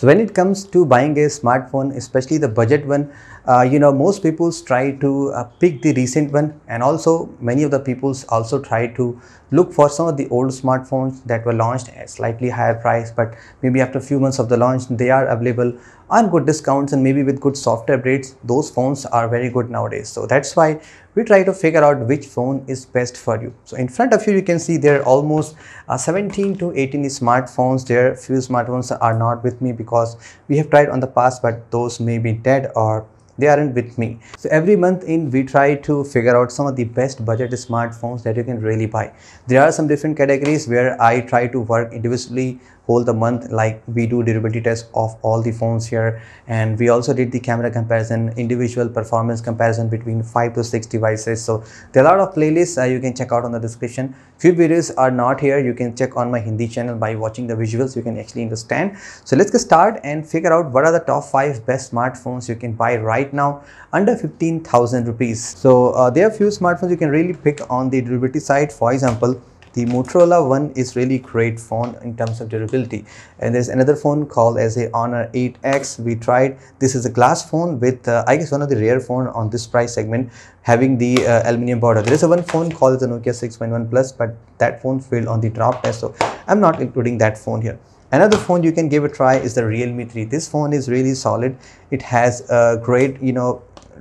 So when it comes to buying a smartphone, especially the budget one, most people try to pick the recent one, and also many of the people also try to look for some of the old smartphones that were launched at slightly higher price, but maybe after a few months of the launch they are available on good discounts and maybe with good software updates. Those phones are very good nowadays. So that's why we try to figure out which phone is best for you. So in front of you, you can see there are almost 17 to 18 smartphones. There few smartphones are not with me because we have tried on the past, but those may be dead or they aren't with me. So every month we try to figure out some of the best budget smartphones that you can really buy. There are some different categories where I try to work individually whole the month, like we do durability tests of all the phones here, and we also did the camera comparison, individual performance comparison between 5 to 6 devices. So there are a lot of playlists you can check out on the description. Few videos are not here, you can check on my Hindi channel. By watching the visuals you can actually understand. So let's get started and figure out what are the top 5 best smartphones you can buy right now under 15,000 rupees. So there are few smartphones you can really pick on the durability side. For example, the Motorola one is really great phone in terms of durability, and there's another phone called as a Honor 8X. We tried. This is a glass phone with I guess one of the rare phone on this price segment having the aluminum border. There is a one phone called the Nokia 6.1 Plus, but that phone failed on the drop test, so I'm not including that phone here. Another phone you can give a try is the Realme 3. This phone is really solid. It has a great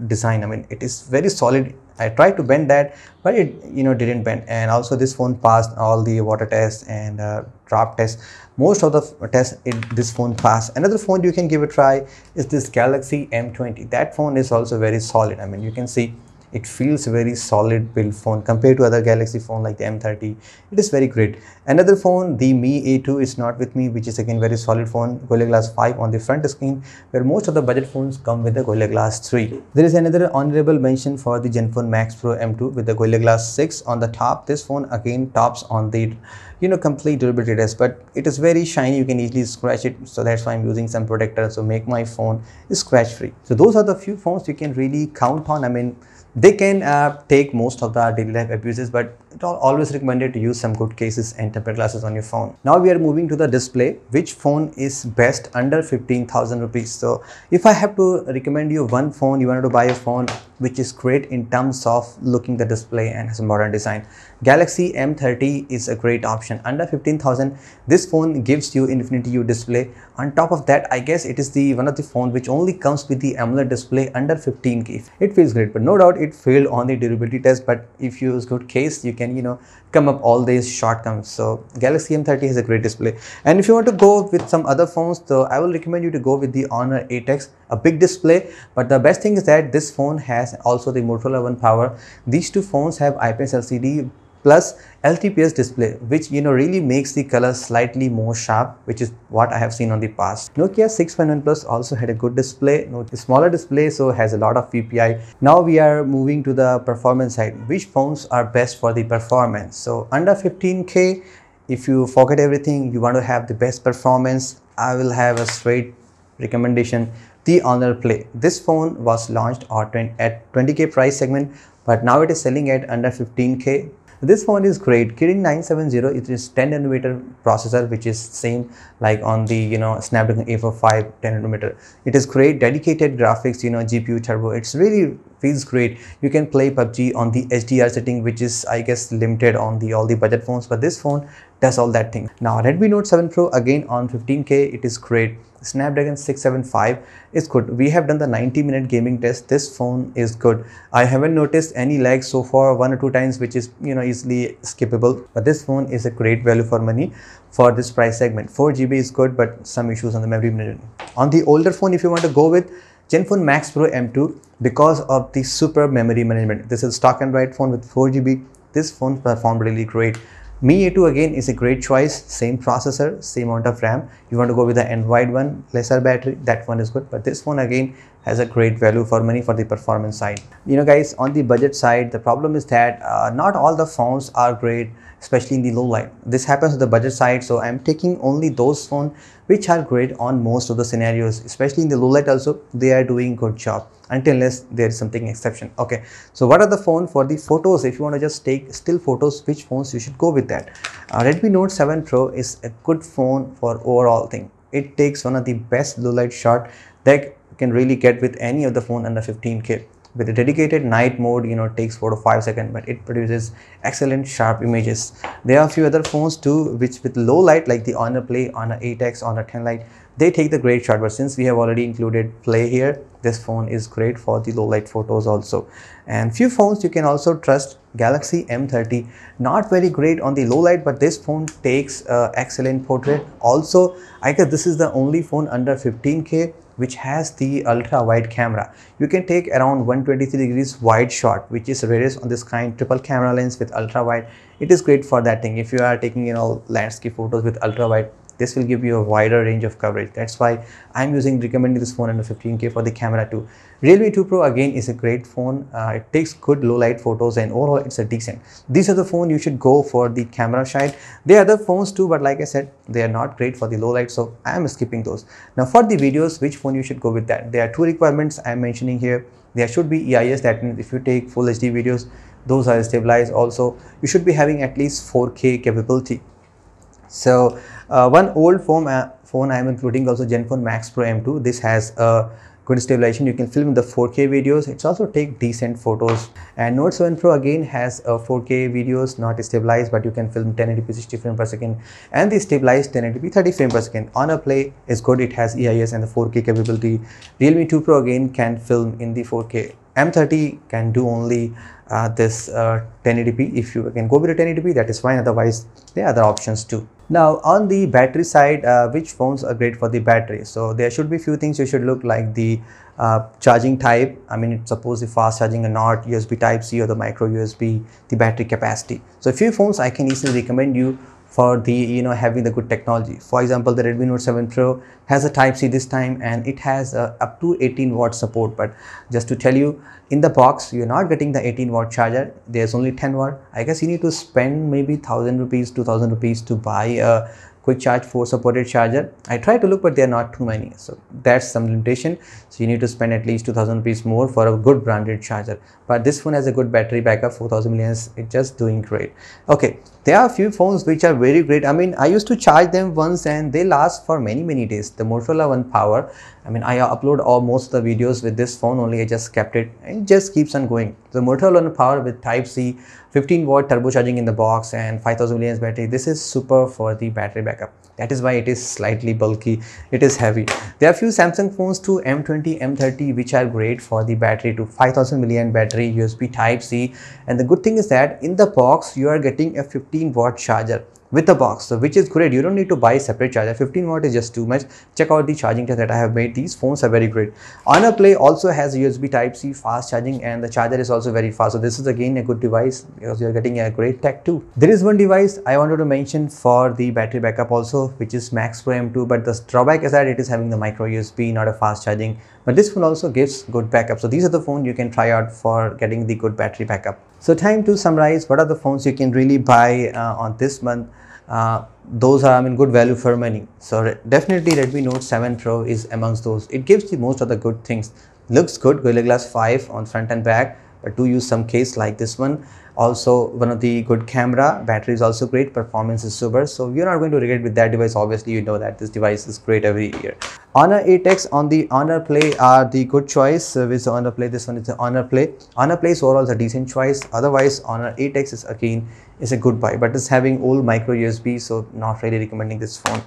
design. I mean, it is very solid. I tried to bend that, but it didn't bend. And also this phone passed all the water tests and drop tests. Most of the tests this phone passed. Another phone you can give a try is this Galaxy M20. That phone is also very solid. I mean, you can see it feels very solid build phone compared to other Galaxy phone like the M30. It is very great. Another phone, the Mi A2 is not with me, which is again very solid phone. Gorilla Glass 5 on the front screen, where most of the budget phones come with the Gorilla Glass 3. There is another honorable mention for the Zenfone Max Pro M2 with the Gorilla Glass 6 on the top. This phone again tops on the complete durability test, but it is very shiny. You can easily scratch it, so that's why I'm using some protector so make my phone scratch free. So those are the few phones you can really count on. I mean, they can take most of the daily life abuses, but it's always recommended to use some good cases and tempered glasses on your phone. Now we are moving to the display. Which phone is best under 15,000 rupees? So if I have to recommend you one phone, you wanted to buy a phone which is great in terms of looking the display and has a modern design, Galaxy M30 is a great option. Under 15,000, this phone gives you Infinity U display. On top of that, I guess it is the one of the phone which only comes with the AMOLED display under 15K. It feels great, but no doubt it failed on the durability test. But if you use good case, you can come up all these shortcomings. So Galaxy M30 has a great display. And if you want to go with some other phones, so I will recommend you to go with the Honor 8X, a big display. But the best thing is that this phone has also the Motorola One power. These two phones have IPS LCD plus LTPS display, which really makes the color slightly more sharp, which is what I have seen on the past. Nokia 6.1 Plus also had a good display, smaller display, so has a lot of PPI. Now we are moving to the performance side. Which phones are best for the performance? So under 15K, if you forget everything, you want to have the best performance, I will have a straight recommendation, the Honor Play. This phone was launched at 20K price segment, but now it is selling at under 15K. This phone is great. Kirin 970, it is 10nm processor, which is same like on the Snapdragon 845 10nm. It is great, dedicated graphics, GPU turbo. It's really feels great. You can play PUBG on the HDR setting, which is I guess limited on all the budget phones, but this phone does all that thing. Now Redmi Note 7 Pro again on 15K, it is great. Snapdragon 675 is good. We have done the 90-minute gaming test. This phone is good. I haven't noticed any lag so far, 1 or 2 times, which is easily skippable. But this phone is a great value for money for this price segment. 4GB is good, but some issues on the memory minute. On the older phone, if you want to go with Zenfone Max Pro M2, because of the super memory management. This is stock Android phone with 4GB. This phone performed really great. Mi A2 again is a great choice, same processor, same amount of RAM. You want to go with the Android one, lesser battery, that one is good. But this phone again has a great value for money for the performance side. Guys, on the budget side, the problem is that not all the phones are great, especially in the low light. This happens to the budget side, so I'm taking only those phones which are great on most of the scenarios, especially in the low light also. They are doing good job unless there is something exception. Okay, so what are the phone for the photos? If you want to just take still photos, which phones you should go with that? Redmi Note 7 Pro is a good phone for overall thing. it takes one of the best low light shot that you can really get with any of the phone under 15K. With a dedicated night mode, it takes 4 to 5 seconds, but it produces excellent sharp images. There are a few other phones too which with low light, like the Honor Play, Honor 8X, Honor 10 Lite, they take the great shot. But since we have already included Play here, this phone is great for the low light photos also. And few phones you can also trust. Galaxy M30, not very great on the low light, but this phone takes excellent portrait. Also, I guess this is the only phone under 15K which has the ultra wide camera. You can take around 123 degrees wide shot, which is rarest on this kind. Triple camera lens with ultra wide, it is great for that thing. If you are taking landscape photos with ultra wide, this will give you a wider range of coverage. That's why I'm recommending this phone under 15K for the camera too. Realme 2 Pro again is a great phone. It takes good low light photos, and overall it's a decent. These are the phone you should go for the camera side. There are other phones too, but like I said, they are not great for the low light, so I am skipping those. Now for the videos, which phone you should go with that? There are two requirements I am mentioning here. There should be EIS, that means if you take full HD videos, those are stabilized. Also, you should be having at least 4K capability. So one old phone I am including also Zenfone Max Pro M2. This has a good stabilization. You can film the 4K videos. It's also take decent photos. And Note 7 Pro again has a 4K videos, not stabilized, but you can film 1080p 60 frames per second, and the stabilized 1080p 30 frames per second. Honor Play is good. It has EIS and the 4K capability. Realme 2 Pro again can film in the 4K. M30 can do only this 1080p. If you can go with a 1080p, that is fine. Otherwise, there are other options too. Now on the battery side, which phones are great for the battery? So there should be few things you should look, like the charging type. I mean, suppose the fast charging or not, USB type C or the micro USB, the battery capacity. So a few phones I can easily recommend you for the having the good technology. For example, the Redmi Note 7 Pro has a type C this time, and it has up to 18-watt support. But just to tell you, in the box you're not getting the 18-watt charger. There's only 10-watt. I guess you need to spend maybe 1,000 rupees, 2,000 rupees to buy a quick charge 4 supported charger. I try to look, but there are not too many, so that's some limitation. So you need to spend at least 2,000 rupees more for a good branded charger. But this phone has a good battery backup, 4,000 milliamps. It's just doing great. Okay, there are a few phones which are very great. I mean, I used to charge them once and they last for many days. The Motorola One Power, I mean, I upload most of the videos with this phone only. I just kept it and it just keeps on going. The Motorola One Power with type C, 15-watt turbocharging in the box, and 5,000 milliamps battery. This is super for the battery backup. That is why it is slightly bulky. It is heavy. There are few Samsung phones too, M20, M30, which are great for the battery too. 5,000 milliamp battery, USB type C, and the good thing is that in the box you are getting a 15-watt charger with the box, so which is great. You don't need to buy a separate charger. 15-watt is just too much. Check out the charging test that I have made. These phones are very great. Honor Play also has USB type C fast charging, and the charger is also very fast. So this is again a good device because you are getting a great tech too. There is one device I wanted to mention for the battery backup also, which is Max Pro M2, but the drawback is that it is having the micro USB, not a fast charging. But this phone also gives good backup. So these are the phones you can try out for getting the good battery backup. So time to summarize, what are the phones you can really buy on this month? Those are, I mean, good value for money. So definitely Redmi Note 7 Pro is amongst those. It gives you most of the good things. Looks good, Gorilla Glass 5 on front and back, but do use some case like this one. Also one of the good camera, battery is also great, performance is super. So you're not going to regret with that device. Obviously you know that this device is great every year. Honor 8X on the Honor Play are the good choice. With the Honor Play, this one is the Honor Play. Honor Play is overall a decent choice. Otherwise Honor 8X is again is a good buy, but it's having old micro USB, so not really recommending this phone.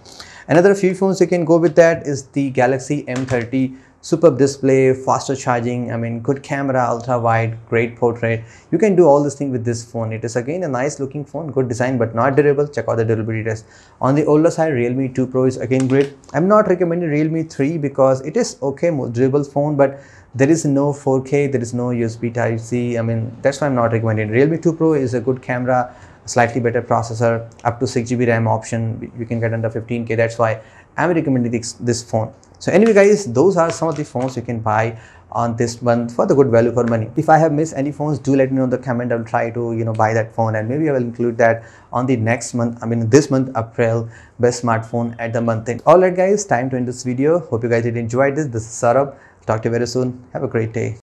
Another few phones you can go with that is the Galaxy M30. Superb display, faster charging, I mean, good camera, ultra wide, great portrait. You can do all this thing with this phone. It is again a nice looking phone, good design, but not durable. Check out the durability test. On the older side, Realme 2 Pro is again great. I'm not recommending Realme 3 because it is okay, durable phone, but there is no 4K, there is no USB type C. I mean, that's why I'm not recommending. Realme 2 Pro is a good camera, slightly better processor, up to 6GB RAM option. You can get under 15K. That's why I'm recommending this phone. So anyway guys, those are some of the phones you can buy on this month for the good value for money. If I have missed any phones, do let me know in the comment. I'll try to buy that phone, and maybe I will include that on the next month, I mean this month, April best smartphone at the month end. Alright guys, time to end this video. Hope you guys did enjoy this. This is Saurabh. Talk to you very soon. Have a great day.